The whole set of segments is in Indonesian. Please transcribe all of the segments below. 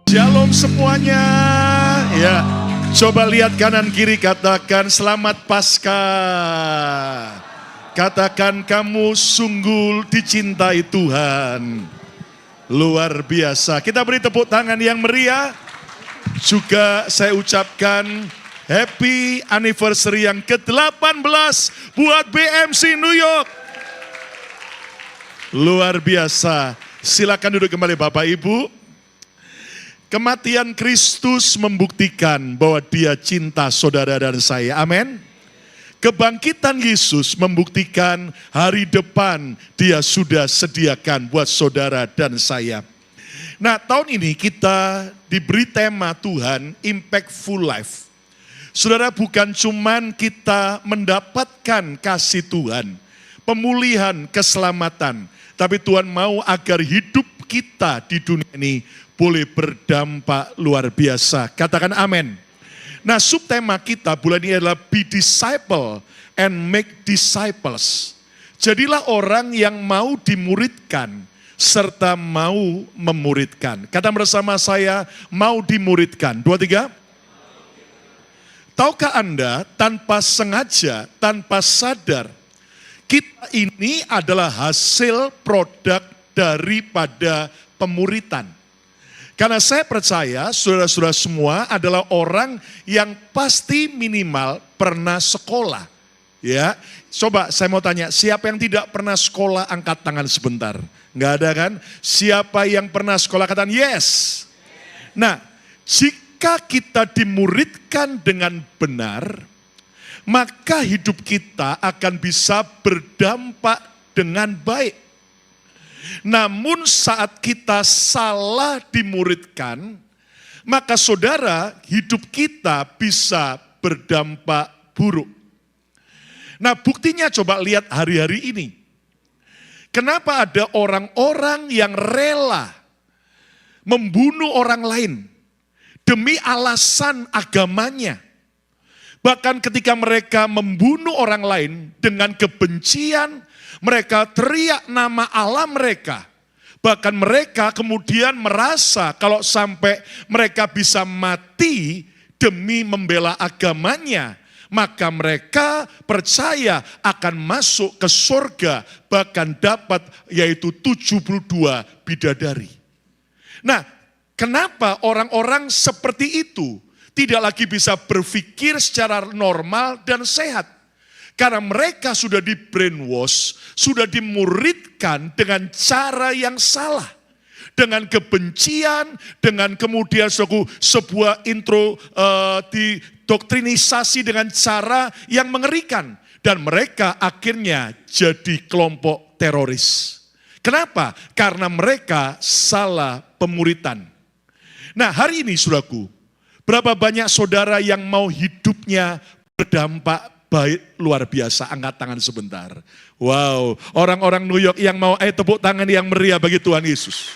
Shalom semuanya. Ya, coba lihat kanan kiri, katakan selamat Paskah. Katakan kamu sungguh dicintai Tuhan. Luar biasa. Kita beri tepuk tangan yang meriah. Juga saya ucapkan happy anniversary yang ke-18 buat BMC New York. Luar biasa. Silakan duduk kembali Bapak Ibu. Kematian Kristus membuktikan bahwa Dia cinta saudara dan saya. Amin. Kebangkitan Yesus membuktikan hari depan Dia sudah sediakan buat saudara dan saya. Nah, tahun ini kita diberi tema Tuhan Impactful Life. Saudara, bukan cuman kita mendapatkan kasih Tuhan, pemulihan, keselamatan, tapi Tuhan mau agar hidup kita di dunia ini boleh berdampak luar biasa. Katakan amin. Nah, subtema kita bulan ini adalah Be Disciple and Make Disciples. Jadilah orang yang mau dimuridkan serta mau memuridkan. Kata bersama saya, mau dimuridkan. 2, 3. Tahukah Anda, tanpa sengaja, tanpa sadar, kita ini adalah hasil produk daripada pemuritan. Karena saya percaya saudara-saudara semua adalah orang yang pasti minimal pernah sekolah. Ya, coba saya mau tanya, siapa yang tidak pernah sekolah angkat tangan sebentar? Enggak ada kan? Siapa yang pernah sekolah katakan yes. Nah, jika kita dimuridkan dengan benar, maka hidup kita akan bisa berdampak dengan baik. Namun saat kita salah dimuridkan, maka saudara, hidup kita bisa berdampak buruk. Nah, buktinya coba lihat hari-hari ini. Kenapa ada orang-orang yang rela membunuh orang lain demi alasan agamanya? Bahkan ketika mereka membunuh orang lain dengan kebencian, mereka teriak nama Allah mereka. Bahkan mereka kemudian merasa kalau sampai mereka bisa mati demi membela agamanya, maka mereka percaya akan masuk ke surga, bahkan dapat yaitu 72 bidadari. Nah, kenapa orang-orang seperti itu tidak lagi bisa berpikir secara normal dan sehat? Karena mereka sudah di brainwash, sudah dimuridkan dengan cara yang salah. Dengan kebencian, dengan kemudian sebuah didoktrinisasi dengan cara yang mengerikan. Dan mereka akhirnya jadi kelompok teroris. Kenapa? Karena mereka salah pemuritan. Nah, hari ini saudaraku, berapa banyak saudara yang mau hidupnya berdampak baik luar biasa? Angkat tangan sebentar. Wow, orang-orang New York yang mau, tepuk tangan yang meriah bagi Tuhan Yesus.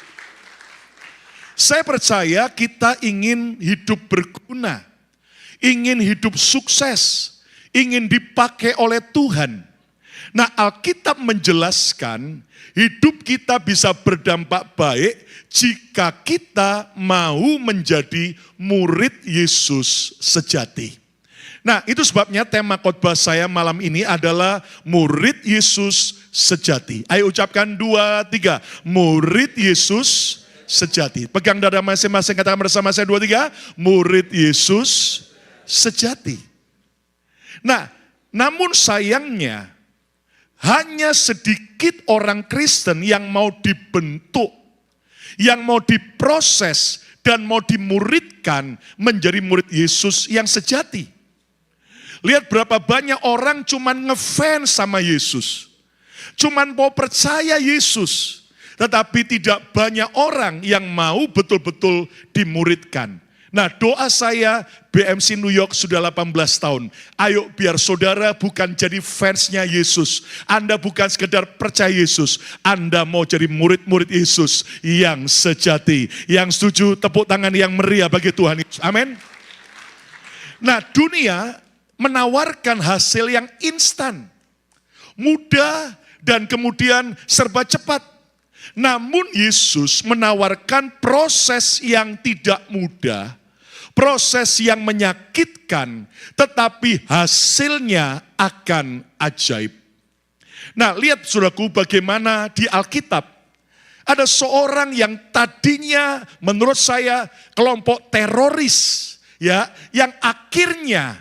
Saya percaya kita ingin hidup berguna, ingin hidup sukses, ingin dipakai oleh Tuhan. Nah, Alkitab menjelaskan hidup kita bisa berdampak baik jika kita mau menjadi murid Yesus sejati. Nah, itu sebabnya tema khotbah saya malam ini adalah murid Yesus sejati. Ayo ucapkan 2, 3. Murid Yesus sejati. Pegang dada masing-masing, katakan bersama saya 2, 3. Murid Yesus sejati. Nah, namun sayangnya hanya sedikit orang Kristen yang mau dibentuk, yang mau diproses dan mau dimuridkan menjadi murid Yesus yang sejati. Lihat berapa banyak orang cuman ngefans sama Yesus. Cuman mau percaya Yesus. Tetapi tidak banyak orang yang mau betul-betul dimuridkan. Nah, doa saya BMC New York sudah 18 tahun. Ayo biar saudara bukan jadi fansnya Yesus. Anda bukan sekedar percaya Yesus. Anda mau jadi murid-murid Yesus yang sejati. Yang setuju tepuk tangan yang meriah bagi Tuhan Yesus. Amin. Nah, dunia menawarkan hasil yang instan. Mudah dan kemudian serba cepat. Namun Yesus menawarkan proses yang tidak mudah, proses yang menyakitkan, tetapi hasilnya akan ajaib. Nah, lihat saudaraku bagaimana di Alkitab ada seorang yang tadinya menurut saya kelompok teroris, ya, yang akhirnya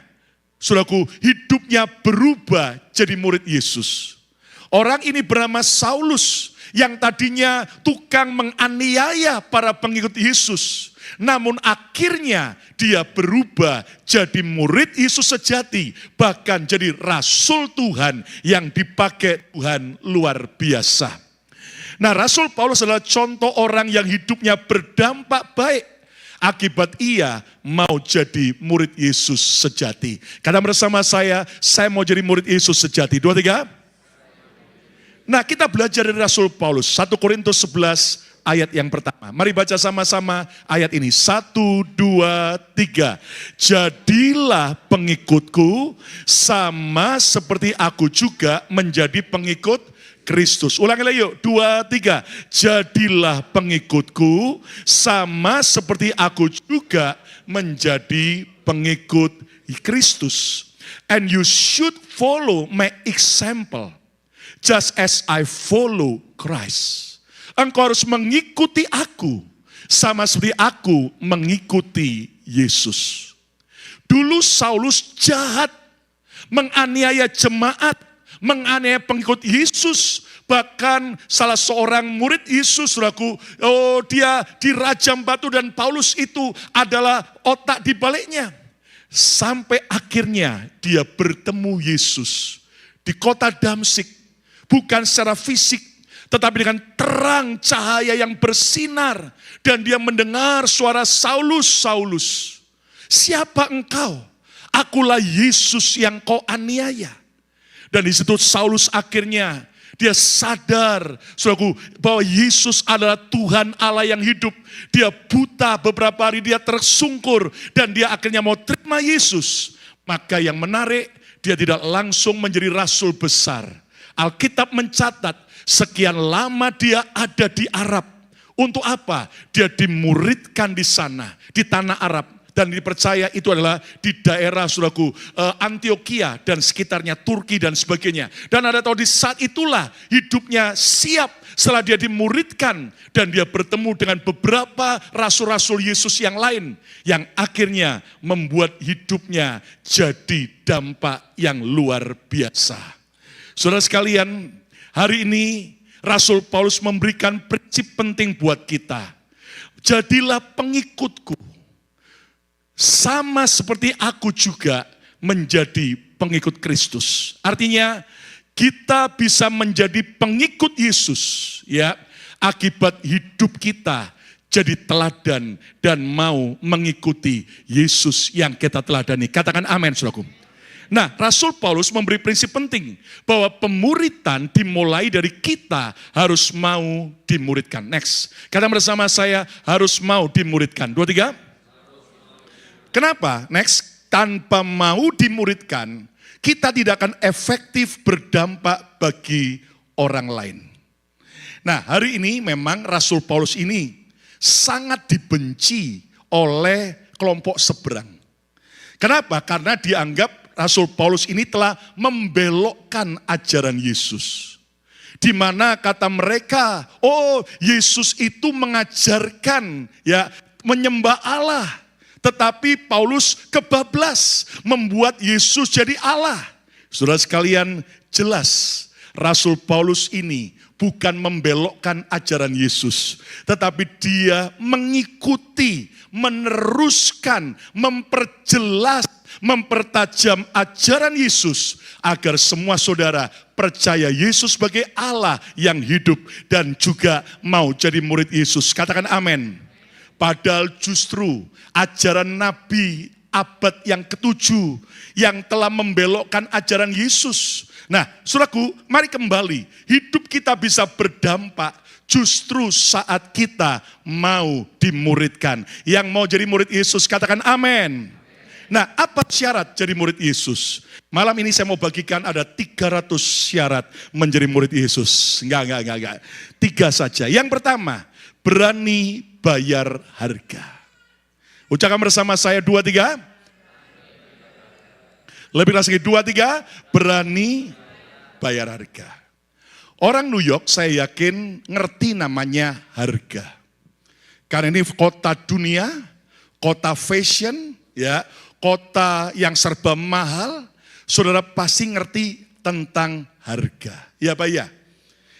saudaraku hidupnya berubah jadi murid Yesus. Orang ini bernama Saulus yang tadinya tukang menganiaya para pengikut Yesus. Namun akhirnya dia berubah jadi murid Yesus sejati. Bahkan jadi rasul Tuhan yang dipakai Tuhan luar biasa. Nah, Rasul Paulus adalah contoh orang yang hidupnya berdampak baik. Akibat ia mau jadi murid Yesus sejati. Kata bersama saya mau jadi murid Yesus sejati. 2, 3. Nah, kita belajar dari Rasul Paulus, 1 Korintus 11 ayat yang pertama. Mari baca sama-sama ayat ini. 1, 2, 3. Jadilah pengikutku sama seperti aku juga menjadi pengikut Kristus. Ulangi lagi yuk, 2, 3. Jadilah pengikutku sama seperti aku juga menjadi pengikut Kristus. And you should follow my example. Just as I follow Christ. Engkau harus mengikuti aku. Sama seperti aku mengikuti Yesus. Dulu Saulus jahat. Menganiaya jemaat. Menganiaya pengikut Yesus. Bahkan salah seorang murid Yesus, saudaraku, dia dirajam batu dan Paulus itu adalah otak di baliknya. Sampai akhirnya dia bertemu Yesus di kota Damsyik. Bukan secara fisik, tetapi dengan terang cahaya yang bersinar. Dan dia mendengar suara Saulus, Saulus, siapa engkau? Akulah Yesus yang kau aniaya. Dan di situ Saulus akhirnya dia sadar, saudaraku, bahwa Yesus adalah Tuhan Allah yang hidup. Dia buta beberapa hari, dia tersungkur, dan dia akhirnya mau terima Yesus. Maka yang menarik, dia tidak langsung menjadi rasul besar. Alkitab mencatat sekian lama dia ada di Arab. Untuk apa? Dia dimuridkan di sana, di tanah Arab. Dan dipercaya itu adalah di daerah saudaraku, Antioquia dan sekitarnya, Turki dan sebagainya. Dan ada tahu di saat itulah hidupnya siap setelah dia dimuridkan. Dan dia bertemu dengan beberapa rasul-rasul Yesus yang lain. Yang akhirnya membuat hidupnya jadi dampak yang luar biasa. Saudara sekalian, hari ini Rasul Paulus memberikan prinsip penting buat kita. Jadilah pengikutku, sama seperti aku juga menjadi pengikut Kristus. Artinya kita bisa menjadi pengikut Yesus, ya, akibat hidup kita jadi teladan dan mau mengikuti Yesus yang kita teladani. Katakan amin, saudaraku. Nah, Rasul Paulus memberi prinsip penting bahwa pemuritan dimulai dari kita harus mau dimuridkan. Next, kata bersama saya harus mau dimuridkan. 2, 3. Kenapa? Next, tanpa mau dimuridkan, kita tidak akan efektif berdampak bagi orang lain. Nah, hari ini memang Rasul Paulus ini sangat dibenci oleh kelompok seberang. Kenapa? Karena dianggap Rasul Paulus ini telah membelokkan ajaran Yesus. Di mana kata mereka, Yesus itu mengajarkan ya menyembah Allah. Tetapi Paulus kebablas membuat Yesus jadi Allah. Saudara sekalian, jelas Rasul Paulus ini bukan membelokkan ajaran Yesus, tetapi dia mengikuti, meneruskan, memperjelas, mempertajam ajaran Yesus agar semua saudara percaya Yesus sebagai Allah yang hidup dan juga mau jadi murid Yesus. Katakan amin. Padahal justru ajaran Nabi abad yang ke-7 yang telah membelokkan ajaran Yesus. Nah, saudaraku, mari kembali. Hidup kita bisa berdampak justru saat kita mau dimuridkan. Yang mau jadi murid Yesus, katakan amin. Nah, apa syarat jadi murid Yesus? Malam ini saya mau bagikan ada 300 syarat menjadi murid Yesus. Enggak. 3 saja. Yang pertama, berani bayar harga. Ucapkan bersama saya 2, 3. Lebih lagi 2, 3. Berani bayar harga. Orang New York saya yakin ngerti namanya harga. Karena ini kota dunia, kota fashion, ya, kota yang serba mahal. Saudara pasti ngerti tentang harga. Ya Pak ya.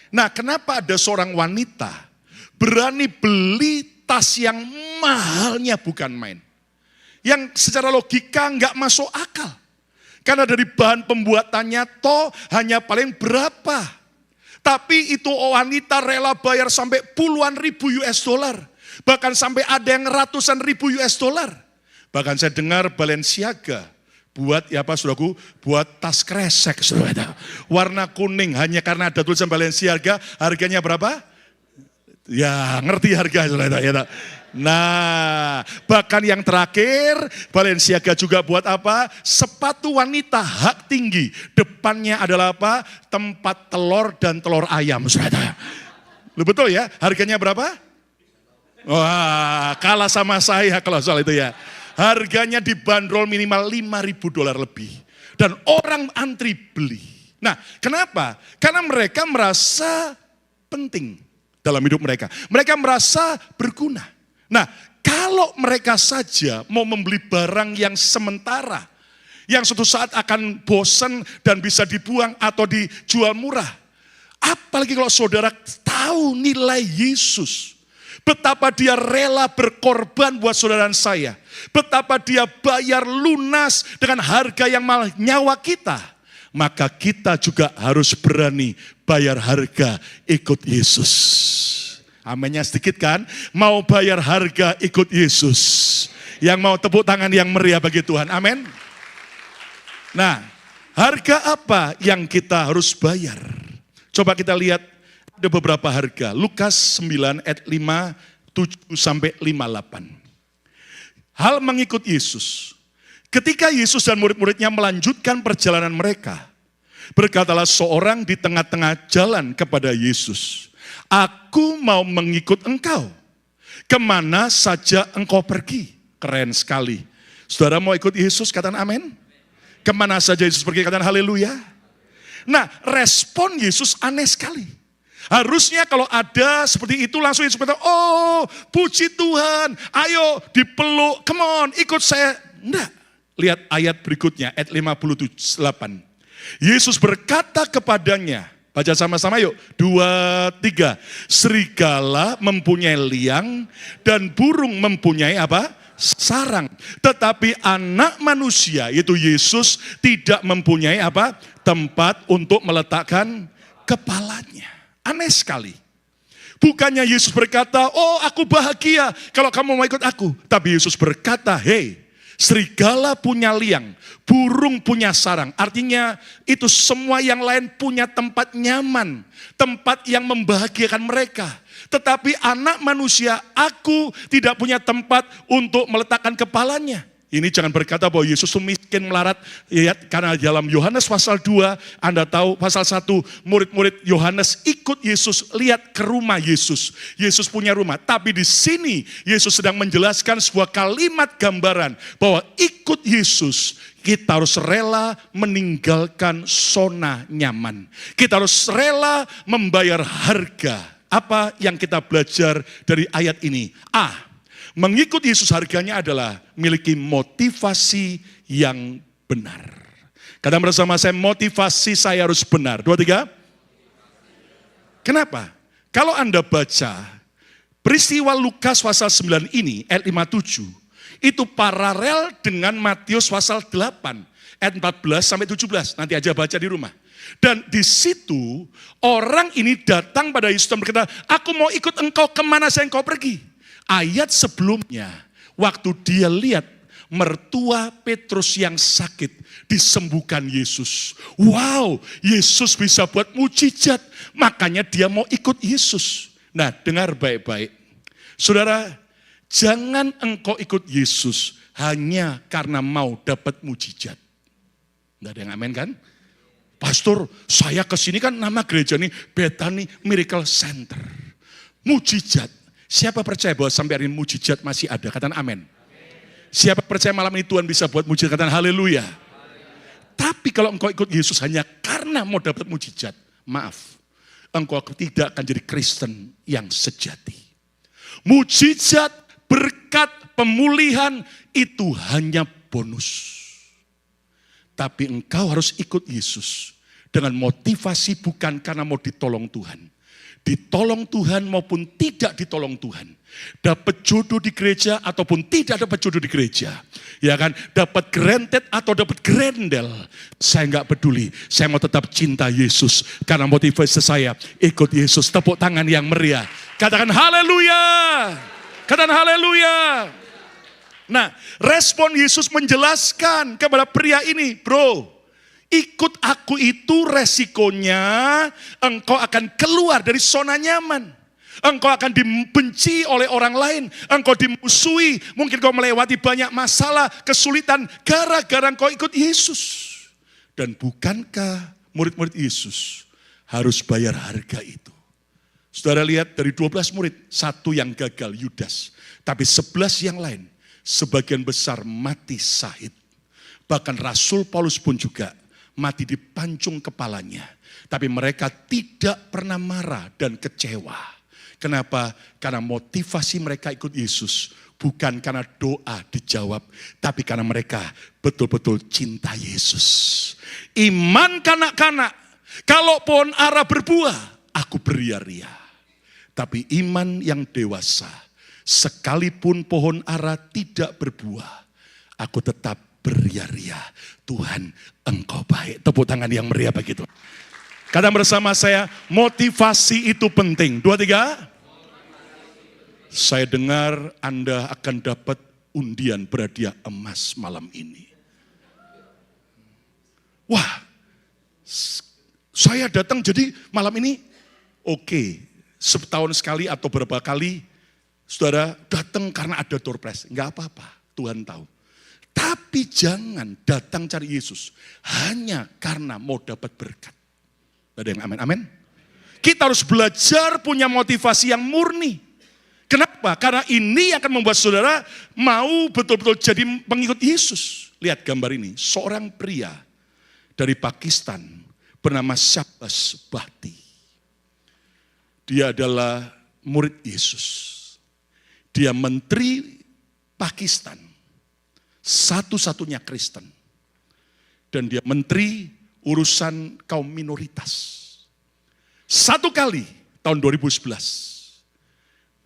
Nah, kenapa ada seorang wanita berani beli tas yang mahalnya bukan main. Yang secara logika nggak masuk akal. Karena dari bahan pembuatannya toh hanya paling berapa. Tapi itu wanita rela bayar sampai puluhan ribu US dollar. Bahkan sampai ada yang ratusan ribu US dollar. Bahkan saya dengar Balenciaga buat ya apa saudaraku, buat tas kresek saudara. Warna kuning hanya karena ada tulisan Balenciaga, harganya berapa? Ya ngerti harga saudara ya. Nah, bahkan yang terakhir Balenciaga juga buat apa? Sepatu wanita hak tinggi. Depannya adalah apa? Tempat telur dan telur ayam saudara. Betul ya? Harganya berapa? Wah, kalah sama saya kalau soal itu ya. Harganya dibanderol minimal $5.000 lebih. Dan orang antri beli. Nah, kenapa? Karena mereka merasa penting dalam hidup mereka. Mereka merasa berguna. Nah, kalau mereka saja mau membeli barang yang sementara, yang suatu saat akan bosan dan bisa dibuang atau dijual murah. Apalagi kalau saudara tahu nilai Yesus. Betapa dia rela berkorban buat saudara dan saya. Betapa dia bayar lunas dengan harga yang mahal nyawa kita. Maka kita juga harus berani bayar harga ikut Yesus. Aminnya sedikit kan? Mau bayar harga ikut Yesus. Yang mau tepuk tangan yang meriah bagi Tuhan. Amin. Nah, harga apa yang kita harus bayar? Coba kita lihat. Ada beberapa harga. Lukas 9 ayat 5, 7 sampai 58. Hal mengikut Yesus. Ketika Yesus dan murid-muridnya melanjutkan perjalanan mereka, berkatalah seorang di tengah-tengah jalan kepada Yesus, "Aku mau mengikut engkau. Kemana saja engkau pergi?" Keren sekali. Saudara mau ikut Yesus, katakan amin. Kemana saja Yesus pergi, katakan haleluya. Nah, respon Yesus aneh sekali. Harusnya kalau ada seperti itu langsung Yesus berkata, "Oh puji Tuhan, ayo dipeluk, come on ikut saya." Enggak, lihat ayat berikutnya, ayat 58. Yesus berkata kepadanya, baca sama-sama yuk, 2, 3. Serigala mempunyai liang dan burung mempunyai apa? Sarang. Tetapi anak manusia, yaitu Yesus, tidak mempunyai apa? Tempat untuk meletakkan kepalanya. Aneh sekali. Bukannya Yesus berkata, "Oh aku bahagia kalau kamu mau ikut aku." Tapi Yesus berkata, "Hei, serigala punya liang, burung punya sarang." Artinya itu semua yang lain punya tempat nyaman. Tempat yang membahagiakan mereka. Tetapi anak manusia, aku tidak punya tempat untuk meletakkan kepalanya. Ini jangan berkata bahwa Yesus itu miskin melarat. Ya, karena dalam Yohanes pasal 2, Anda tahu pasal 1, murid-murid Yohanes ikut Yesus, lihat ke rumah Yesus. Yesus punya rumah. Tapi di sini Yesus sedang menjelaskan sebuah kalimat gambaran bahwa ikut Yesus, kita harus rela meninggalkan zona nyaman. Kita harus rela membayar harga. Apa yang kita belajar dari ayat ini? Mengikut Yesus harganya adalah memiliki motivasi yang benar. Katakan bersama saya, motivasi saya harus benar. 2, 3. Kenapa? Kalau Anda baca peristiwa Lukas pasal 9 ini, ayat 57, itu paralel dengan Matius pasal 8, ayat 14 sampai 17. Nanti aja baca di rumah. Dan di situ orang ini datang pada Yesus dan berkata, "Aku mau ikut engkau kemana saja engkau pergi." Ayat sebelumnya, waktu dia lihat mertua Petrus yang sakit, disembuhkan Yesus. Wow, Yesus bisa buat mujizat, makanya dia mau ikut Yesus. Nah, dengar baik-baik. Saudara, Jangan engkau ikut Yesus hanya karena mau dapat mujizat. Nggak ada yang amin kan? Pastor, saya kesini kan nama gereja ini Bethany Miracle Center. Mujizat. Siapa percaya bahwa sampai hari ini mujizat masih ada? Katakan amin. Siapa percaya malam ini Tuhan bisa buat mujizat? Katakan haleluya. Tapi kalau engkau ikut Yesus hanya karena mau dapat mujizat, maaf, engkau tidak akan jadi Kristen yang sejati. Mujizat, berkat, pemulihan itu hanya bonus. Tapi engkau harus ikut Yesus dengan motivasi bukan karena mau ditolong Tuhan. Ditolong Tuhan maupun tidak ditolong Tuhan. Dapat jodoh di gereja ataupun tidak dapat jodoh di gereja. Ya kan, dapat granted atau dapat grendel. Saya enggak peduli, saya mau tetap cinta Yesus. Karena motivasi saya ikut Yesus. Tepuk tangan yang meriah. Katakan haleluya. Katakan haleluya. Nah, respon Yesus menjelaskan kepada pria ini, bro, ikut aku itu resikonya engkau akan keluar dari zona nyaman. Engkau akan dibenci oleh orang lain, engkau dimusuhi, mungkin kau melewati banyak masalah, kesulitan gara-gara engkau ikut Yesus. Dan bukankah murid-murid Yesus harus bayar harga itu? Saudara lihat dari 12 murid, satu yang gagal, Yudas. Tapi 11 yang lain, sebagian besar mati syahid. Bahkan Rasul Paulus pun juga mati dipancung kepalanya. Tapi mereka tidak pernah marah dan kecewa. Kenapa? Karena motivasi mereka ikut Yesus bukan karena doa dijawab, tapi karena mereka betul-betul cinta Yesus. Iman kanak-kanak, kalau pohon ara berbuah, aku beria-ria. Tapi iman yang dewasa, sekalipun pohon ara tidak berbuah, aku tetap beria-ria. Tuhan, engkau baik. Tepuk tangan yang meriah begitu. Kata bersama saya, motivasi itu penting. 2, 3. Saya dengar Anda akan dapat undian berhadiah emas malam ini. Wah, saya datang jadi malam ini oke. Setahun sekali atau berapa kali, saudara datang karena ada door prize. Enggak apa-apa, Tuhan tahu. Tapi jangan datang cari Yesus hanya karena mau dapat berkat. Ada yang amin? Amin. Kita harus belajar punya motivasi yang murni. Kenapa? Karena ini akan membuat saudara mau betul-betul jadi pengikut Yesus. Lihat gambar ini, seorang pria dari Pakistan bernama Syahbaz Bhatti. Dia adalah murid Yesus. Dia menteri Pakistan, satu-satunya Kristen. Dan dia menteri urusan kaum minoritas. Satu kali tahun 2011,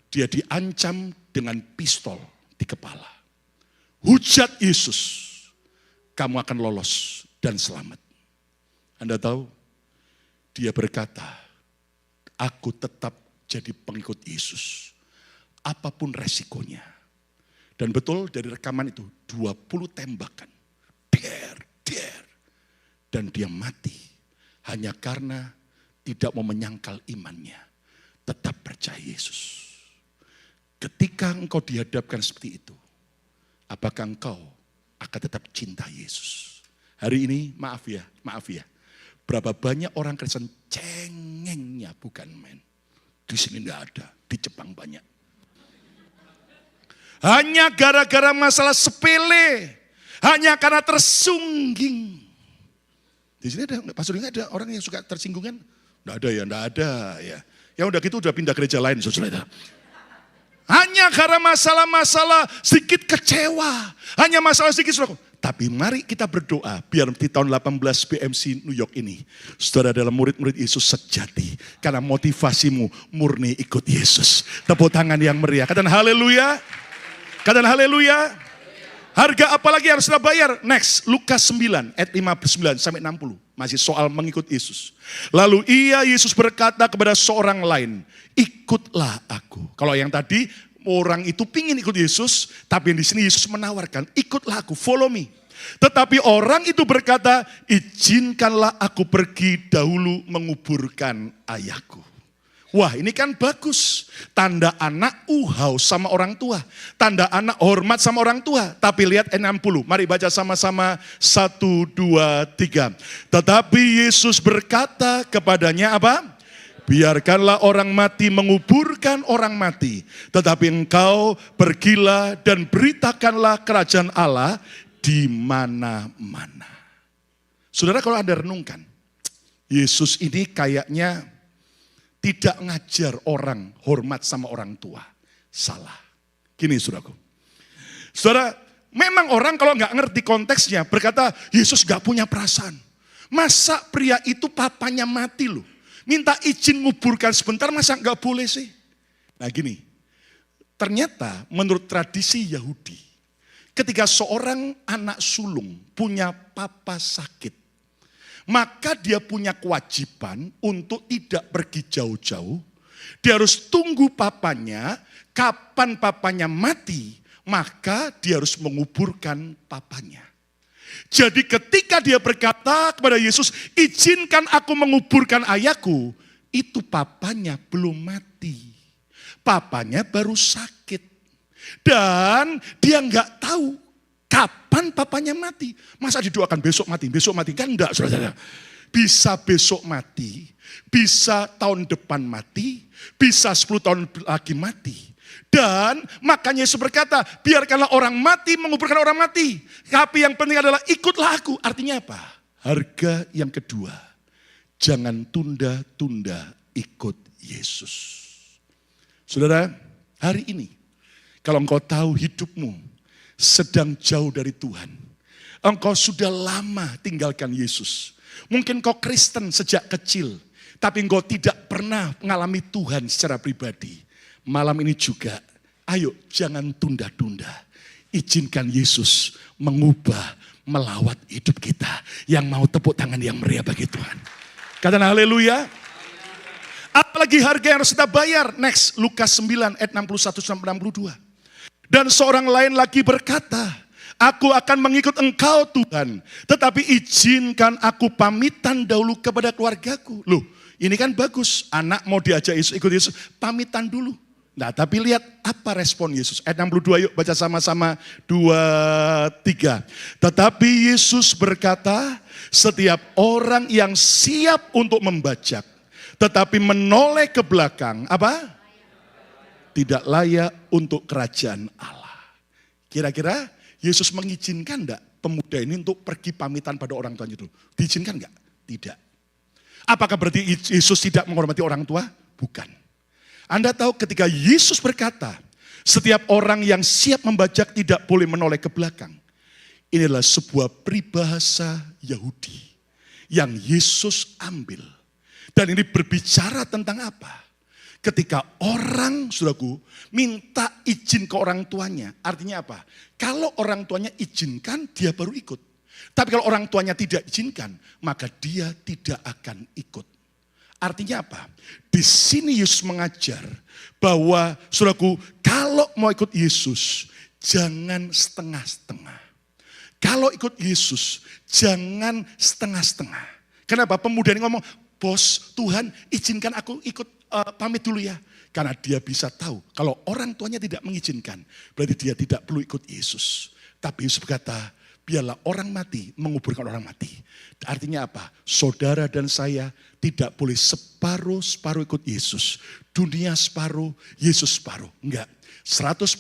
dia diancam dengan pistol di kepala. Hujat Yesus, kamu akan lolos dan selamat. Anda tahu, dia berkata, aku tetap jadi pengikut Yesus, apapun resikonya. Dan betul dari rekaman itu, 20 tembakan, der. Dan dia mati, hanya karena tidak mau menyangkal imannya, tetap percaya Yesus. Ketika engkau dihadapkan seperti itu, apakah engkau akan tetap cinta Yesus? Hari ini maaf ya, berapa banyak orang Kristen cengengnya bukan main. Di sini tidak ada, di Jepang banyak. Hanya gara-gara masalah sepele, hanya karena tersungging. Di sini ada, pastor ini ada orang yang suka tersinggungan? Tidak ada ya. Ya udah gitu udah pindah gereja lain, saudara. Hanya karena masalah-masalah sedikit kecewa. Hanya masalah sedikit. Tapi mari kita berdoa. Biar di tahun 18 BMC New York ini, saudara adalah murid-murid Yesus sejati. Karena motivasimu murni ikut Yesus. Tepuk tangan yang meriah. Katakan haleluya. Katakan haleluya. Harga apa lagi harus kita bayar? Next, Lukas 9 ayat 59 sampai 60. Masih soal mengikut Yesus. Lalu Yesus berkata kepada seorang lain, ikutlah aku. Kalau yang tadi orang itu pingin ikut Yesus, tapi yang di sini Yesus menawarkan, ikutlah aku, follow me. Tetapi orang itu berkata, izinkanlah aku pergi dahulu menguburkan ayahku. Wah, ini kan bagus. Tanda anak haus sama orang tua. Tanda anak hormat sama orang tua. Tapi lihat 60. Mari baca sama-sama. 1, 2, 3. Tetapi Yesus berkata kepadanya apa? Biarkanlah orang mati menguburkan orang mati. Tetapi engkau pergilah dan beritakanlah kerajaan Allah di mana-mana. Saudara, kalau Anda renungkan, Yesus ini kayaknya tidak ngajar orang hormat sama orang tua. Salah. Gini saudaraku. Saudara, memang orang kalau nggak ngerti konteksnya berkata, Yesus nggak punya perasaan. Masa pria itu papanya mati loh. Minta izin nguburkan sebentar, masa nggak boleh sih? Nah gini, ternyata menurut tradisi Yahudi, ketika seorang anak sulung punya papa sakit, maka dia punya kewajiban untuk tidak pergi jauh-jauh. Dia harus tunggu papanya, kapan papanya mati, maka dia harus menguburkan papanya. Jadi ketika dia berkata kepada Yesus, izinkan aku menguburkan ayahku, itu papanya belum mati. Papanya baru sakit. Dan dia nggak tahu kapan papanya mati. Masa didoakan besok mati kan enggak, saudara. Bisa besok mati, bisa tahun depan mati, bisa 10 tahun lagi mati. Dan makanya Yesus berkata, biarkanlah orang mati menguburkan orang mati. Tapi yang penting adalah ikutlah aku. Artinya apa? Harga yang kedua, jangan tunda-tunda ikut Yesus. Saudara, hari ini kalau engkau tahu hidupmu sedang jauh dari Tuhan, engkau sudah lama tinggalkan Yesus. Mungkin kau Kristen sejak kecil, tapi engkau tidak pernah mengalami Tuhan secara pribadi. Malam ini juga, ayo jangan tunda-tunda. Izinkan Yesus mengubah, melawat hidup kita. Yang mau tepuk tangan yang meriah bagi Tuhan. Katakan haleluya. Apalagi harga yang harus kita bayar. Next, Lukas 9 ayat 61-62. Dan seorang lain lagi berkata, aku akan mengikut engkau Tuhan, tetapi izinkan aku pamitan dahulu kepada keluargaku. Loh, ini kan bagus, anak mau diajak Yesus, ikut Yesus, pamitan dulu. Nah, tapi lihat apa respon Yesus. Ayat 62 yuk baca sama-sama, 2, 3. Tetapi Yesus berkata, setiap orang yang siap untuk membajak, tetapi menoleh ke belakang, apa? Tidak layak untuk kerajaan Allah. Kira-kira Yesus mengizinkan enggak pemuda ini untuk pergi pamitan pada orang tuanya itu? Diizinkan enggak? Tidak. Apakah berarti Yesus tidak menghormati orang tua? Bukan. Anda tahu ketika Yesus berkata, setiap orang yang siap membajak tidak boleh menoleh ke belakang. Ini adalah sebuah peribahasa Yahudi yang Yesus ambil. Dan ini berbicara tentang apa? Ketika orang, saudaraku, minta izin ke orang tuanya. Artinya apa? Kalau orang tuanya izinkan, dia baru ikut. Tapi kalau orang tuanya tidak izinkan, maka dia tidak akan ikut. Artinya apa? Di sini Yesus mengajar bahwa, saudaraku, kalau mau ikut Yesus, jangan setengah-setengah. Kalau ikut Yesus, jangan setengah-setengah. Kenapa? Pemuda ini ngomong, bos, Tuhan izinkan aku ikut pamit dulu ya. Karena dia bisa tahu kalau orang tuanya tidak mengizinkan, berarti dia tidak perlu ikut Yesus. Tapi Yesus berkata, biarlah orang mati menguburkan orang mati. Artinya apa? Saudara dan saya tidak boleh separuh-separuh ikut Yesus. Dunia separuh, Yesus separuh. Enggak. 100%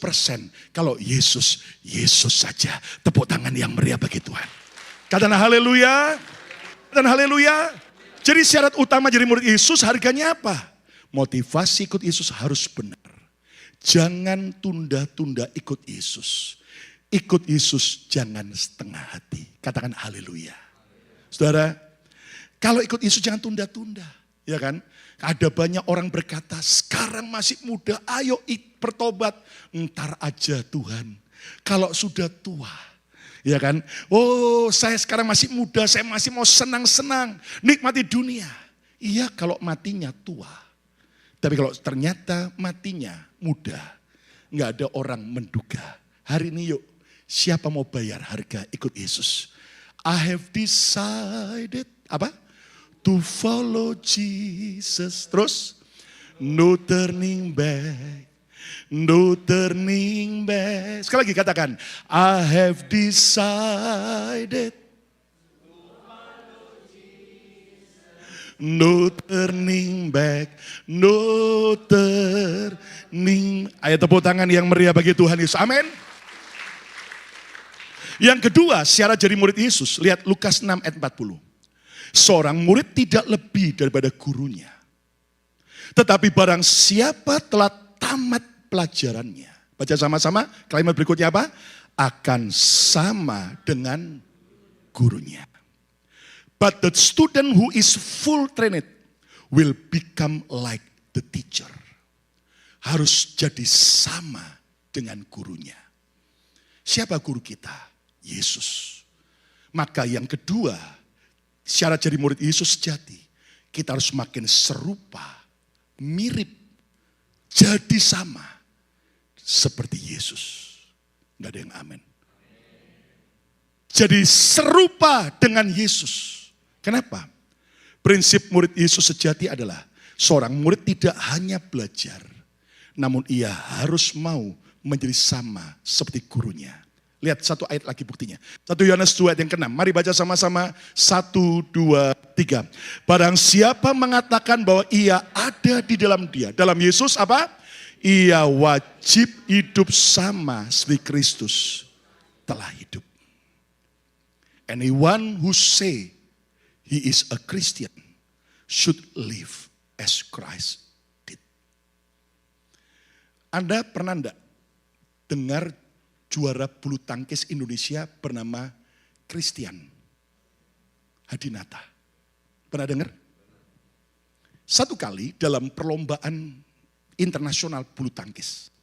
kalau Yesus, Yesus saja. Tepuk tangan yang meriah bagi Tuhan. Katakan haleluya. Katakan haleluya. Jadi syarat utama jadi murid Yesus harganya apa? Motivasi ikut Yesus harus benar. Jangan tunda-tunda ikut Yesus. Ikut Yesus jangan setengah hati. Katakan haleluya. Saudara, kalau ikut Yesus jangan tunda-tunda. Ya kan? Ada banyak orang berkata, sekarang masih muda, ayo bertobat. Ntar aja Tuhan. Kalau sudah tua. Ya kan? Oh, saya sekarang masih muda, saya masih mau senang-senang. Nikmati dunia. Iya kalau matinya tua. Tapi kalau ternyata matinya muda, nggak ada orang menduga. Hari ini yuk, siapa mau bayar harga ikut Yesus? I have decided, apa? To follow Jesus. Terus, No turning back. No turning back. Sekali lagi katakan, I have decided. No turning back, no turning. Ayo tepuk tangan yang meriah bagi Tuhan Yesus. Amin. Yang kedua, syarat jadi murid Yesus. Lihat Lukas 6 ayat 40. Seorang murid tidak lebih daripada gurunya. Tetapi barang siapa telah tamat pelajarannya. Baca sama-sama, kalimat berikutnya apa? Akan sama dengan gurunya. But the student who is full trained will become like the teacher. Harus jadi sama dengan gurunya. Siapa guru kita? Yesus. Maka yang kedua, syarat jadi murid Yesus sejati, kita harus makin serupa, mirip, jadi sama seperti Yesus. Enggak ada yang amin. Jadi serupa dengan Yesus. Kenapa? Prinsip murid Yesus sejati adalah seorang murid tidak hanya belajar, namun ia harus mau menjadi sama seperti gurunya. Lihat satu ayat lagi buktinya. 1 Yohanes 2 ayat yang ke-6. Mari baca sama-sama. 1, 2, 3. Barang siapa mengatakan bahwa ia ada di dalam dia. Dalam Yesus apa? Ia wajib hidup sama seperti Kristus telah hidup. Anyone who say he is a Christian should live as Christ did. Anda pernah enggak dengar juara bulu tangkis Indonesia bernama Christian Hadinata? Pernah dengar? Satu kali dalam perlombaan internasional bulu tangkis,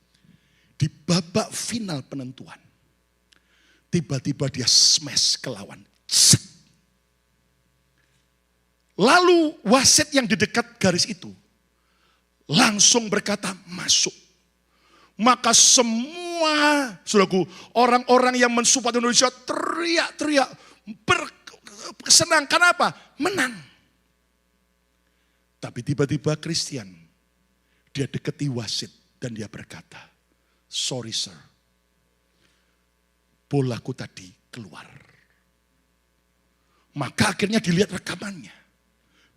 di babak final penentuan, tiba-tiba dia smash ke lawan. Lalu wasit yang di dekat garis itu langsung berkata masuk. Maka semua, saudaraku, orang-orang yang mensupport Indonesia teriak-teriak, bersenang. Kenapa? Menang. Tapi tiba-tiba Christian, dia deketi wasit dan dia berkata, sorry sir, bolaku tadi keluar. Maka akhirnya dilihat rekamannya.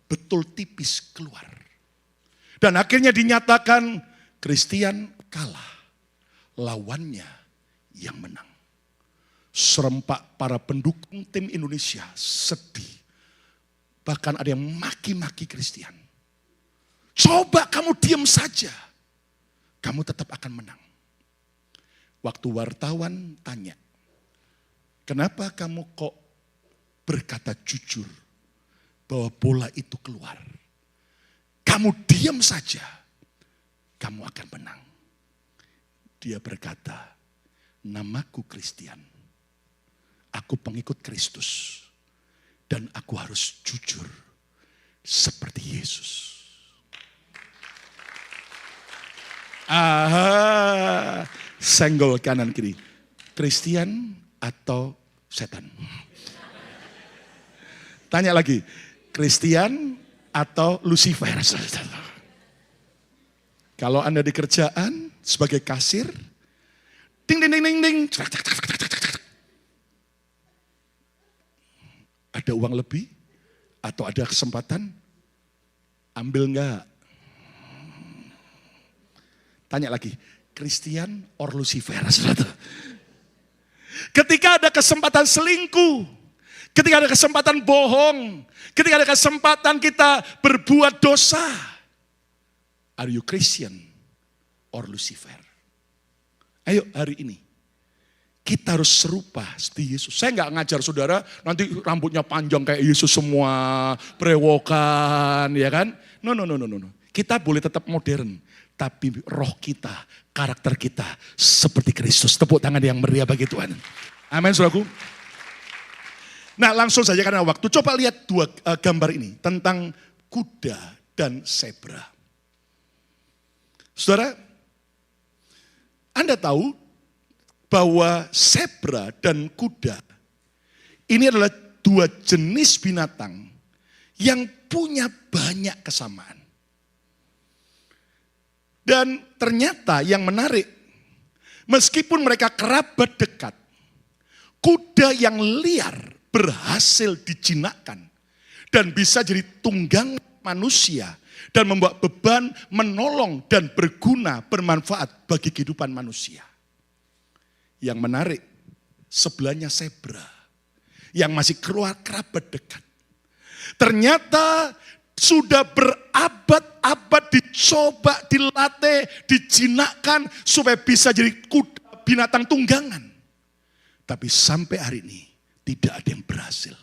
Betul tipis keluar. Dan akhirnya dinyatakan Christian kalah. Lawannya yang menang. Serempak para pendukung tim Indonesia sedih. Bahkan ada yang maki-maki Christian. Coba kamu diam saja. Kamu tetap akan menang. Waktu wartawan tanya, kenapa kamu kok berkata jujur bahwa bola itu keluar? Kamu diam saja, kamu akan menang. Dia berkata, namaku Christian, aku pengikut Kristus, dan aku harus jujur seperti Yesus. Aha, senggol kanan kiri, Christian atau setan? Tanya lagi, Christian atau Lucifer? Kalau Anda di kerjaan sebagai kasir, ding ding ding ding ding, ada uang lebih atau ada kesempatan, ambil enggak? Tanya lagi, Christian or Lucifer? Ketika ada kesempatan selingkuh, ketika ada kesempatan bohong, ketika ada kesempatan kita berbuat dosa, are you Christian or Lucifer? Ayo hari ini, kita harus serupa seperti Yesus. Saya nggak ngajar saudara, nanti rambutnya panjang kayak Yesus semua, berewokan, ya kan? No. Kita boleh tetap modern, tapi roh kita, karakter kita seperti Kristus. Tepuk tangan yang meriah bagi Tuhan. Amin, saudaraku. Nah, langsung saja karena waktu. Coba lihat dua gambar ini tentang kuda dan zebra. Saudara, Anda tahu bahwa zebra dan kuda ini adalah dua jenis binatang yang punya banyak kesamaan. Dan ternyata yang menarik, meskipun mereka kerabat dekat, kuda yang liar berhasil dijinakkan dan bisa jadi tunggang manusia dan membawa beban, menolong dan berguna, bermanfaat bagi kehidupan manusia. Yang menarik, sebelahnya zebra yang masih keluar kerabat dekat. Ternyata sudah berabad-abad dicoba, dilatih, dijinakkan supaya bisa jadi kuda binatang tunggangan. Tapi sampai hari ini tidak ada yang berhasil.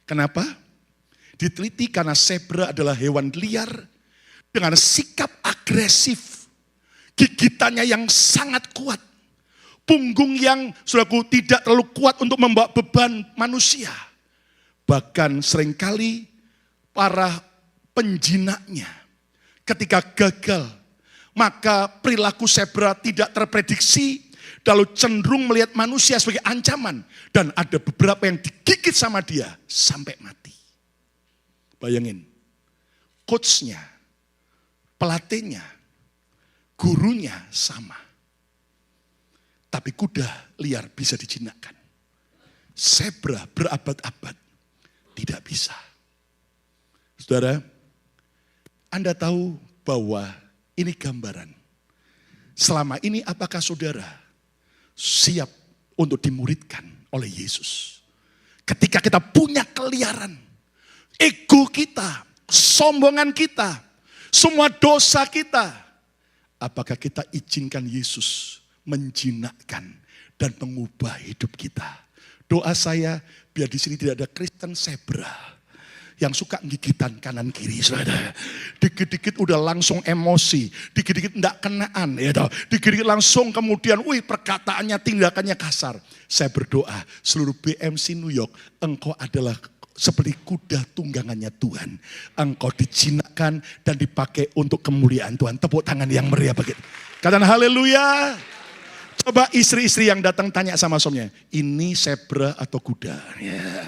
Kenapa? Diteliti karena zebra adalah hewan liar dengan sikap agresif, gigitannya yang sangat kuat, punggung yang saudaraku tidak terlalu kuat untuk membawa beban manusia. Bahkan seringkali para penjinaknya ketika gagal, maka perilaku zebra tidak terprediksi, lalu cenderung melihat manusia sebagai ancaman. Dan ada beberapa yang digigit sama dia sampai mati. Bayangin, coachnya, pelatihnya, gurunya sama. Tapi kuda liar bisa dijinakkan. Zebra berabad-abad tidak bisa. Saudara, Anda tahu bahwa ini gambaran. Selama ini apakah saudara siap untuk dimuridkan oleh Yesus? Ketika kita punya keliaran, ego kita, sombongan kita, semua dosa kita, apakah kita izinkan Yesus menjinakkan dan mengubah hidup kita? Doa saya biar di sini tidak ada Kristen zebra yang suka gigitan kanan kiri, saudara. Dikit-dikit udah langsung emosi, dikit-dikit enggak kenaan, ya toh. Dikit-dikit langsung kemudian, perkataannya, tindakannya kasar. Saya berdoa, seluruh BMC New York, engkau adalah seperti kuda tunggangannya Tuhan. Engkau dijinakkan dan dipakai untuk kemuliaan Tuhan. Tepuk tangan yang meriah begitu. Katakan haleluya. Coba istri-istri yang datang tanya sama suaminya, ini zebra atau kuda? Ya.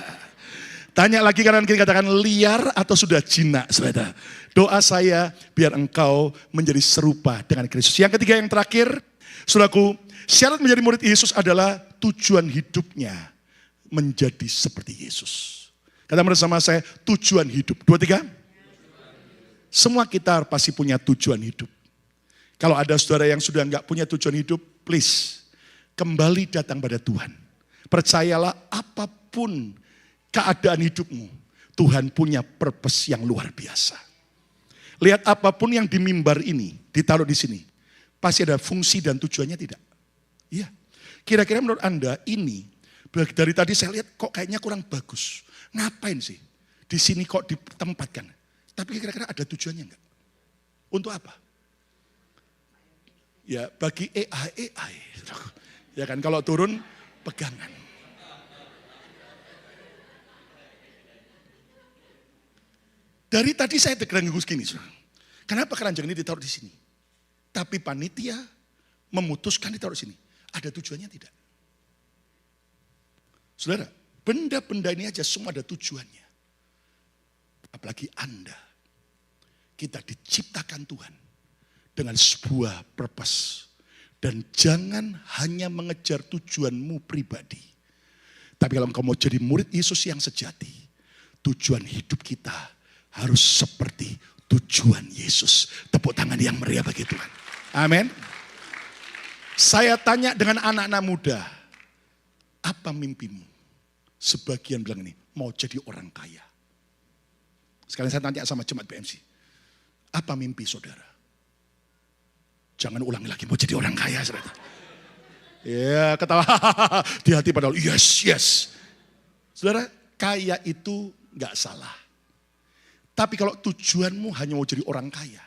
Tanya lagi kanan kiri, katakan liar atau sudah jinak, saudara. Doa saya biar engkau menjadi serupa dengan Kristus. Yang ketiga, yang terakhir, saudaraku, syarat menjadi murid Yesus adalah tujuan hidupnya menjadi seperti Yesus. Kata bersama saya, tujuan hidup. 2, 3. Semua kita pasti punya tujuan hidup. Kalau ada saudara yang sudah enggak punya tujuan hidup, please, kembali datang pada Tuhan. Percayalah apapun keadaan hidupmu, Tuhan punya purpose yang luar biasa. Lihat apapun yang di mimbar ini, ditaruh di sini, pasti ada fungsi dan tujuannya tidak? Iya. Kira-kira menurut Anda ini, dari tadi saya lihat kok kayaknya kurang bagus. Ngapain sih? Di sini kok ditempatkan? Tapi kira-kira ada tujuannya enggak? Untuk apa? Ya bagi AI. Ya kan, kalau turun pegangan. Dari tadi saya terganggu gini, kenapa keranjang ini ditaruh di sini? Tapi panitia memutuskan ditaruh di sini. Ada tujuannya tidak? Saudara, benda-benda ini aja semua ada tujuannya. Apalagi Anda. Kita diciptakan Tuhan dengan sebuah purpose. Dan jangan hanya mengejar tujuanmu pribadi. Tapi kalau engkau mau jadi murid Yesus yang sejati, tujuan hidup kita harus seperti tujuan Yesus. Tepuk tangan yang meriah bagi Tuhan. Amin. Saya tanya dengan anak-anak muda, apa mimpimu? Sebagian bilang ini, mau jadi orang kaya. Sekarang saya tanya sama jemaat BMC, apa mimpi saudara? Jangan ulangi lagi, mau jadi orang kaya, saudara. Ya, ketawa di hati padahal yes. Saudara, kaya itu gak salah. Tapi kalau tujuanmu hanya mau jadi orang kaya,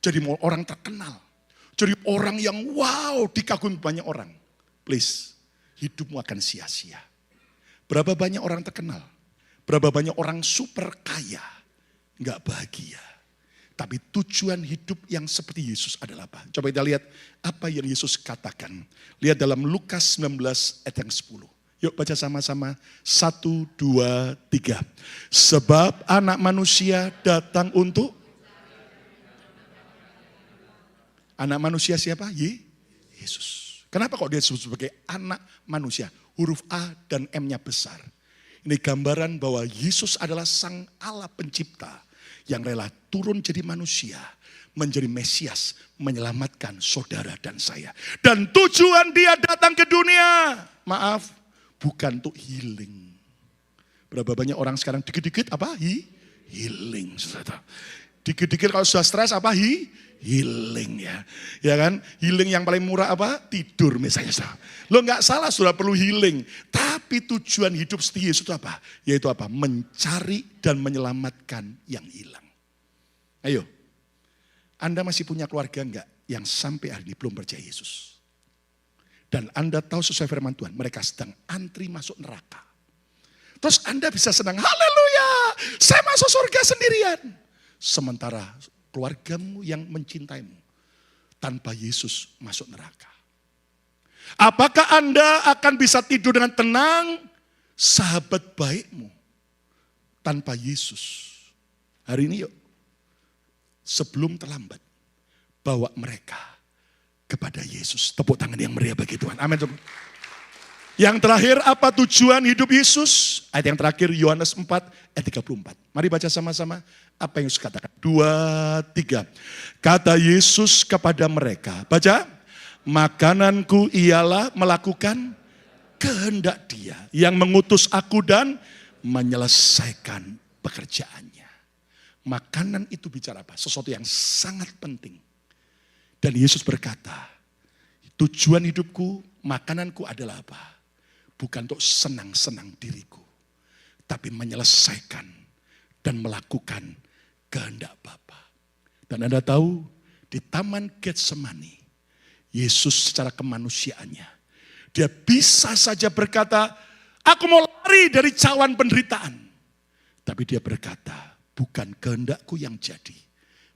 jadi mau orang terkenal, jadi orang yang wow dikagumi banyak orang, please, hidupmu akan sia-sia. Berapa banyak orang terkenal, berapa banyak orang super kaya, gak bahagia. Tapi tujuan hidup yang seperti Yesus adalah apa? Coba kita lihat apa yang Yesus katakan. Lihat dalam Lukas 19 ayat yang 10. Yuk baca sama-sama. 1, 2, 3. Sebab anak manusia datang untuk Anak manusia siapa? Yesus. Kenapa kok dia disebut sebagai anak manusia? Huruf A dan M-nya besar. Ini gambaran bahwa Yesus adalah sang Allah pencipta yang rela turun jadi manusia, menjadi Mesias, menyelamatkan saudara dan saya. Dan tujuan dia datang ke dunia, maaf, bukan untuk healing. Berapa banyak orang sekarang dikit-dikit apa? Healing. Dikit-dikit kalau sudah stres apa? Healing ya. Ya kan? Healing yang paling murah apa? Tidur misalnya. Lo nggak salah sudah perlu healing. Tapi tujuan hidup setia Yesus itu apa? Yaitu apa? Mencari dan menyelamatkan yang hilang. Ayo. Anda masih punya keluarga enggak yang sampai hari ini belum percaya Yesus? Dan Anda tahu sesuai firman Tuhan, mereka sedang antri masuk neraka. Terus Anda bisa senang, haleluya, saya masuk surga sendirian. Sementara keluargamu yang mencintaimu tanpa Yesus masuk neraka. Apakah Anda akan bisa tidur dengan tenang, sahabat baikmu, tanpa Yesus? Hari ini yuk, sebelum terlambat, bawa mereka kepada Yesus. Tepuk tangan yang meriah bagi Tuhan. Amin. Yang terakhir, apa tujuan hidup Yesus? Ayat yang terakhir, Yohanes 4 ayat 34. Mari baca sama-sama apa yang Yesus katakan. 2, 3. Kata Yesus kepada mereka, baca. Makananku ialah melakukan kehendak Dia yang mengutus aku dan menyelesaikan pekerjaannya. Makanan itu bicara apa? Sesuatu yang sangat penting. Dan Yesus berkata, tujuan hidupku, makananku adalah apa? Bukan untuk senang-senang diriku, tapi menyelesaikan dan melakukan kehendak Bapa. Dan Anda tahu, di Taman Getsemani, Yesus secara kemanusiaannya, dia bisa saja berkata, aku mau lari dari cawan penderitaan. Tapi dia berkata, bukan kehendakku yang jadi,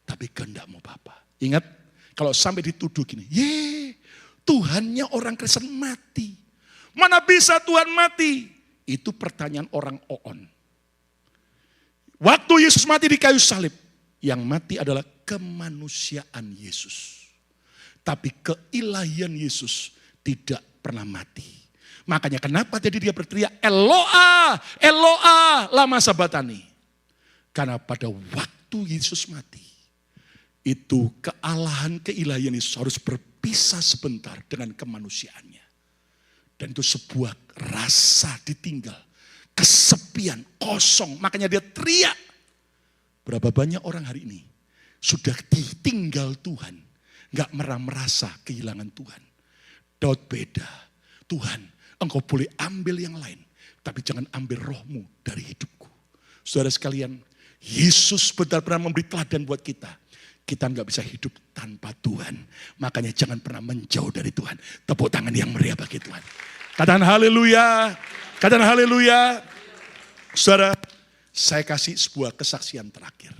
tapi kehendakmu Bapa. Ingat, kalau sampai dituduh gini, Tuhannya orang Kristen mati. Mana bisa Tuhan mati? Itu pertanyaan orang oon. Waktu Yesus mati di kayu salib, yang mati adalah kemanusiaan Yesus. Tapi keilahian Yesus tidak pernah mati. Makanya kenapa jadi dia berteriak, Eloa, Eloa, lama sabatani. Karena pada waktu Yesus mati, itu kealahan, keilahian Yesus harus berpisah sebentar dengan kemanusiaannya. Dan itu sebuah rasa ditinggal, kesepian, kosong. Makanya dia teriak. Berapa banyak orang hari ini sudah ditinggal Tuhan, gak merasa kehilangan Tuhan. Daud beda. Tuhan, engkau boleh ambil yang lain, tapi jangan ambil rohmu dari hidupku. Saudara sekalian, Yesus benar-benar memberi teladan buat kita. Kita nggak bisa hidup tanpa Tuhan. Makanya jangan pernah menjauh dari Tuhan. Tepuk tangan yang meriah bagi Tuhan. Katakan haleluya. Katakan haleluya. Saudara, saya kasih sebuah kesaksian terakhir.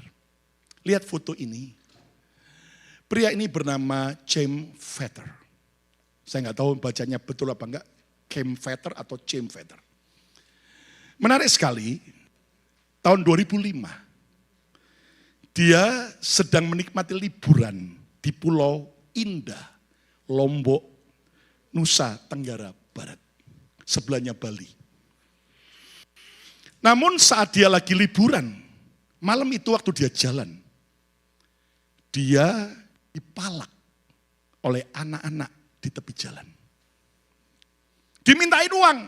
Lihat foto ini. Pria ini bernama James Vetter. Saya nggak tahu bacanya betul apa enggak. James Vetter atau James Vetter. Menarik sekali. Tahun 2005. Dia sedang menikmati liburan di Pulau Indah, Lombok, Nusa Tenggara Barat. Sebelahnya Bali. Namun saat dia lagi liburan, malam itu waktu dia jalan, dia dipalak oleh anak-anak di tepi jalan. Dimintain uang.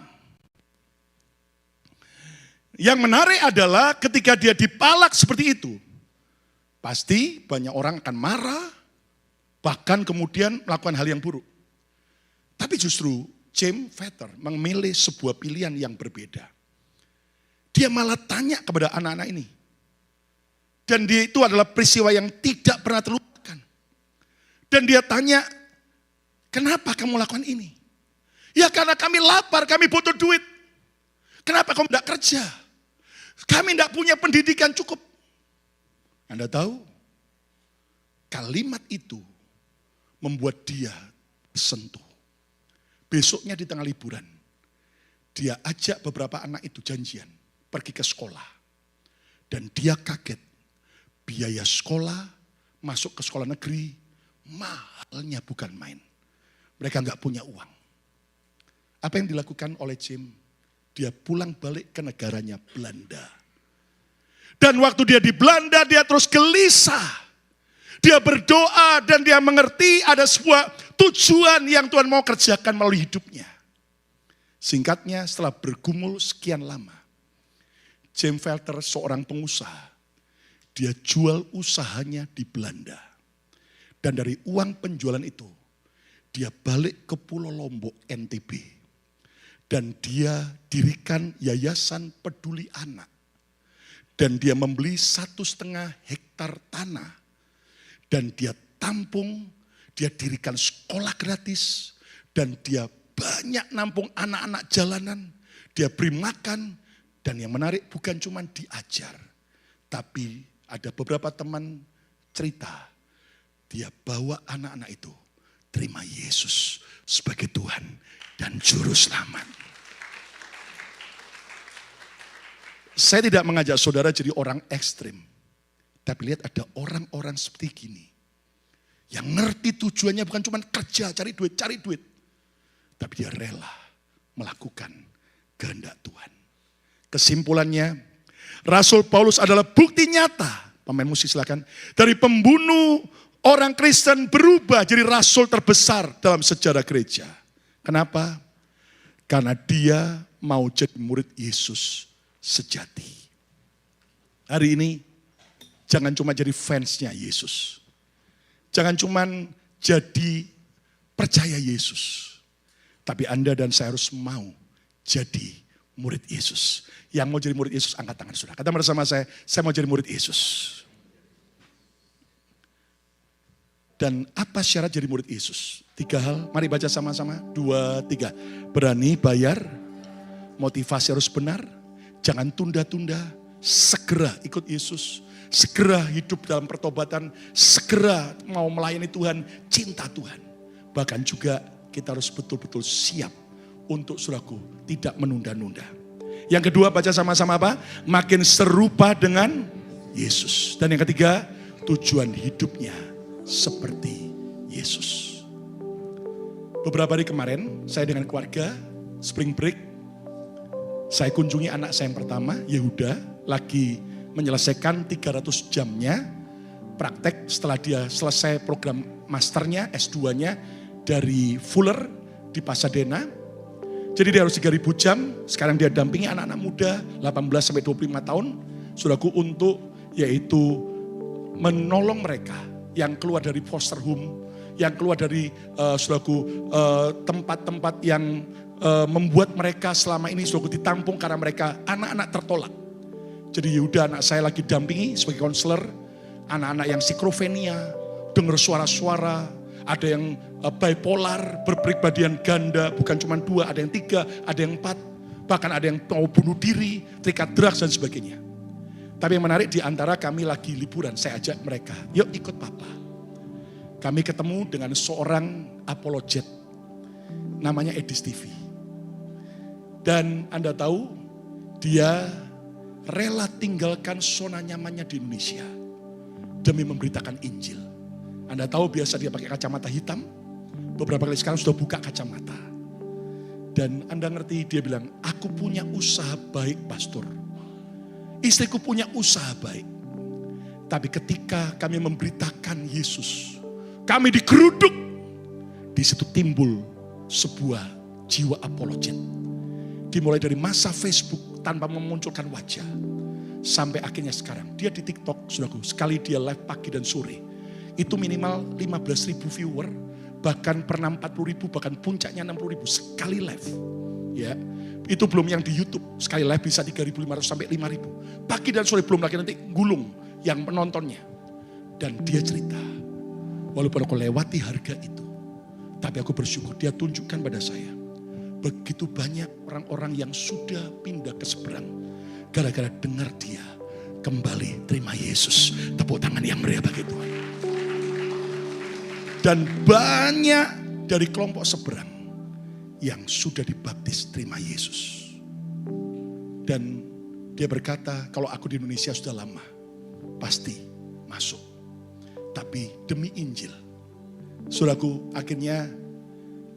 Yang menarik adalah ketika dia dipalak seperti itu, pasti banyak orang akan marah, bahkan kemudian melakukan hal yang buruk. Tapi justru James Vetter memilih sebuah pilihan yang berbeda. Dia malah tanya kepada anak-anak ini. Dan dia itu adalah peristiwa yang tidak pernah terlupakan. Dan dia tanya, kenapa kamu lakukan ini? Ya karena kami lapar, kami butuh duit. Kenapa kamu tidak kerja? Kami tidak punya pendidikan cukup. Anda tahu, kalimat itu membuat dia tersentuh. Besoknya di tengah liburan, dia ajak beberapa anak itu janjian, pergi ke sekolah. Dan dia kaget, biaya sekolah, masuk ke sekolah negeri, Mahalnya bukan main. Mereka nggak punya uang. Apa yang dilakukan oleh Jim? Dia pulang balik ke negaranya Belanda. Dan waktu dia di Belanda, dia terus gelisah. Dia berdoa dan dia mengerti ada sebuah tujuan yang Tuhan mau kerjakan melalui hidupnya. Singkatnya, setelah bergumul sekian lama, Jim Velter seorang pengusaha. Dia jual usahanya di Belanda. Dan dari uang penjualan itu, dia balik ke Pulau Lombok, NTB. Dan dia dirikan Yayasan Peduli Anak. Dan dia membeli 1,5 hektar tanah. Dan dia tampung, dia dirikan sekolah gratis. Dan dia banyak nampung anak-anak jalanan. Dia beri makan. Dan yang menarik bukan cuma diajar. Tapi ada beberapa teman cerita. Dia bawa anak-anak itu terima Yesus sebagai Tuhan dan Juru Selamat. Saya tidak mengajak saudara jadi orang ekstrim. Tapi lihat ada orang-orang seperti gini. Yang ngerti tujuannya bukan cuma kerja, cari duit. Tapi dia rela melakukan kehendak Tuhan. Kesimpulannya, Rasul Paulus adalah bukti nyata. Pemain musik silakan. Dari pembunuh orang Kristen berubah jadi rasul terbesar dalam sejarah gereja. Kenapa? Karena dia mau jadi murid Yesus sejati. Hari ini jangan cuma jadi fansnya Yesus. Jangan cuma jadi percaya Yesus. Tapi Anda dan saya harus mau jadi murid Yesus. Yang mau jadi murid Yesus, angkat tangan saudara. Kata bersama saya mau jadi murid Yesus. Dan apa syarat jadi murid Yesus? 3 hal, mari baca sama-sama. 2, 3. Berani bayar, motivasi harus benar, jangan tunda-tunda, segera ikut Yesus. Segera hidup dalam pertobatan, segera mau melayani Tuhan, cinta Tuhan. Bahkan juga kita harus betul-betul siap untuk saudaraku tidak menunda-nunda. Yang kedua baca sama-sama apa? Makin serupa dengan Yesus. Dan yang ketiga, tujuan hidupnya seperti Yesus. Beberapa hari kemarin saya dengan keluarga spring break. Saya kunjungi anak saya yang pertama, Yehuda, lagi menyelesaikan 300 jamnya praktek setelah dia selesai program masternya, S2-nya dari Fuller di Pasadena. Jadi dia harus 3.000 jam, sekarang dia dampingi anak-anak muda 18-25 tahun, saudaraku, untuk yaitu menolong mereka yang keluar dari foster home, yang keluar dari saudaraku tempat-tempat yang membuat mereka selama ini saudaraku ditampung karena mereka anak-anak tertolak. Jadi Yehuda anak saya lagi dampingi sebagai konselor, anak-anak yang skizofrenia, dengar suara-suara, ada yang bipolar, berpribadian ganda, bukan cuma 2, ada yang 3, ada yang 4, bahkan ada yang mau bunuh diri, terikat drugs dan sebagainya. Tapi yang menarik di antara kami lagi liburan, saya ajak mereka, yuk ikut papa. Kami ketemu dengan seorang apologet, namanya Edis TV. Dan Anda tahu, dia rela tinggalkan zona nyamannya di Indonesia demi memberitakan Injil. Anda tahu biasa dia pakai kacamata hitam, beberapa kali sekarang sudah buka kacamata. Dan Anda ngerti, dia bilang, aku punya usaha baik pastor. Istriku punya usaha baik. Tapi ketika kami memberitakan Yesus, kami digeruduk. Di situ timbul sebuah jiwa apologet. Dimulai dari masa Facebook tanpa memunculkan wajah. Sampai akhirnya sekarang, dia di TikTok, saudaraku, sekali dia live pagi dan sore. Itu minimal 15.000 viewer, bahkan pernah 40.000, bahkan puncaknya 60.000 sekali live. Ya, itu belum yang di YouTube, sekali live bisa 3.500 sampai 5.000. Pagi dan sore, belum lagi nanti gulung yang penontonnya. Dan dia cerita, walaupun aku lewati harga itu, tapi aku bersyukur dia tunjukkan pada saya, begitu banyak orang-orang yang sudah pindah ke seberang, gara-gara dengar dia kembali terima Yesus. Tepuk tangan yang meriah bagi Tuhan. Dan banyak dari kelompok seberang yang sudah dibaptis terima Yesus. Dan dia berkata, kalau aku di Indonesia sudah lama, pasti masuk. Tapi demi Injil, Saudaraku, akhirnya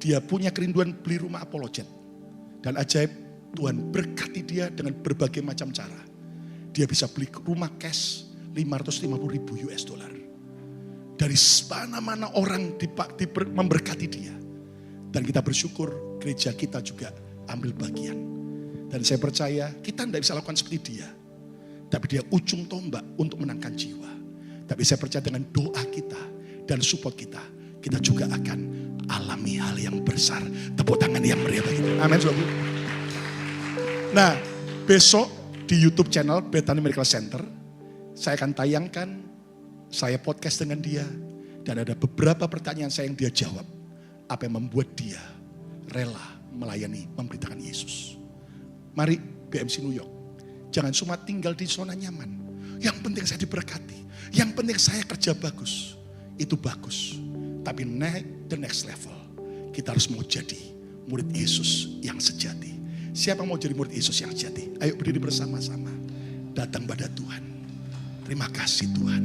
dia punya kerinduan beli rumah Apolojet. Dan ajaib, Tuhan berkati dia dengan berbagai macam cara. Dia bisa beli rumah cash 550.000 US dollar. Dari mana-mana orang memberkati dia. Dan kita bersyukur gereja kita juga ambil bagian. Dan saya percaya kita tidak bisa lakukan seperti dia. Tapi dia ujung tombak untuk menangkan jiwa. Tapi saya percaya dengan doa kita dan support kita, kita juga akan alami hal yang besar. Tepuk tangan yang meriah bagi kita. Amin, saudara. Nah, besok di YouTube channel Bethany Miracle Center, saya akan tayangkan saya podcast dengan dia. Dan ada beberapa pertanyaan saya yang dia jawab. Apa yang membuat dia rela melayani, memberitakan Yesus. Mari BMC New York. Jangan cuma tinggal di zona nyaman. Yang penting saya diberkati. Yang penting saya kerja bagus. Itu bagus. Tapi naik the next level. Kita harus mau jadi murid Yesus yang sejati. Siapa mau jadi murid Yesus yang sejati? Ayo berdiri bersama-sama. Datang pada Tuhan. Terima kasih Tuhan.